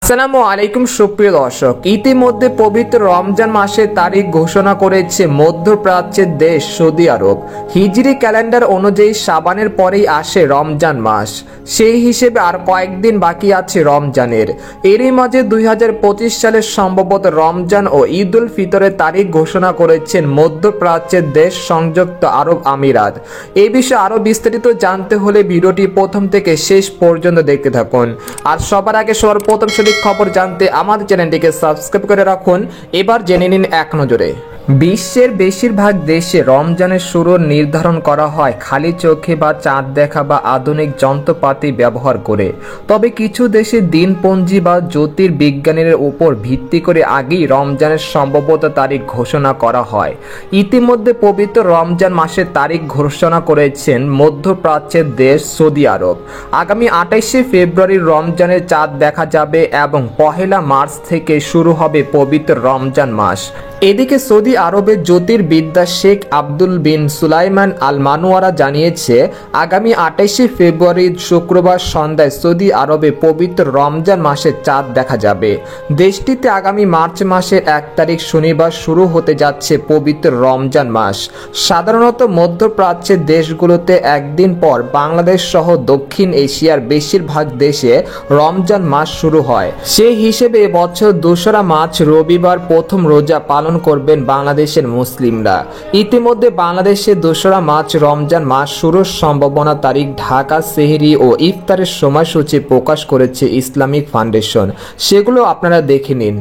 আসসালামু আলাইকুম সুপ্রিয় দর্শক, ইতিমধ্যে পবিত্র রমজান মাসের তারিখ ঘোষণা করেছে মধ্যপ্রাচ্যের দেশ সৌদি আরব। হিজরি ক্যালেন্ডার অনুযায়ী শাবানের পরেই আসে রমজান মাস। সেই হিসেবে আর কয়েকদিন বাকি আছে রমজানের। এরই মাঝে 2025 সালের সম্ভবত রমজান ও ঈদ উল ফিতরের তারিখ ঘোষণা করেছেন মধ্যপ্রাচ্যের দেশ সংযুক্ত আরব আমিরাত। এই বিষয়ে আরো বিস্তারিত জানতে হলে ভিডিওটি প্রথম থেকে শেষ পর্যন্ত দেখতে থাকুন। আর সবার আগে সর্বপ্রথম খবর জানতে আমাদের চ্যানেলটিকে সাবস্ক্রাইব করে রাখুন। এবার জেনে নিন এক নজরে। বিশ্বের বেশিরভাগ দেশে রমজানের শুরু নির্ধারণ করা হয় খালি চোখে বা চাঁদ দেখা বা আধুনিক যন্ত্রপাতি ব্যবহার করে। তবে কিছু দেশে দিনপঞ্জি বা জ্যোতির্বিজ্ঞানীর উপর ভিত্তি করে আগেই রমজানের সম্ভবত তারিখ ঘোষণা করা হয়। ইতিমধ্যে পবিত্র রমজান মাসের তারিখ ঘোষণা করেছেন মধ্যপ্রাচ্যের দেশ সৌদি আরব। আগামী 28শে ফেব্রুয়ারি রমজানের চাঁদ দেখা যাবে এবং 1 মার্চ থেকে শুরু হবে পবিত্র রমজান মাস। এদিকে সৌদি আরবের জ্যোতির্বিদ্যা শেখ আব্দুল বিন সুলাইমান আল মানুয়ারা জানিয়েছে, আগামী 28শে ফেব্রুয়ারি শুক্রবার সন্ধ্যায় সৌদি আরবে পবিত্র রমজান মাসের চাঁদ দেখা যাবে। দেশটিতে আগামী মার্চ মাসের 1 তারিখ শনিবার শুরু হতে যাচ্ছে পবিত্র রমজান মাস। সাধারণত মধ্যপ্রাচ্যের দেশগুলোতে একদিন পর বাংলাদেশ সহ দক্ষিণ এশিয়ার বেশিরভাগ দেশে রমজান মাস শুরু হয়। সেই হিসেবে এবছর 2রা মার্চ রবিবার প্রথম রোজা পালন করবেন বাংলাদেশের মুসলিমরা। ইতিমধ্যে বাংলাদেশে 2রা মার্চ রমজান মাস শুরুর সম্ভাবনা তারিখ ঢাকা সেহরি ও ইফতারের সময়সূচি প্রকাশ করেছে ইসলামিক ফাউন্ডেশন। সেগুলো আপনারা দেখে নিন।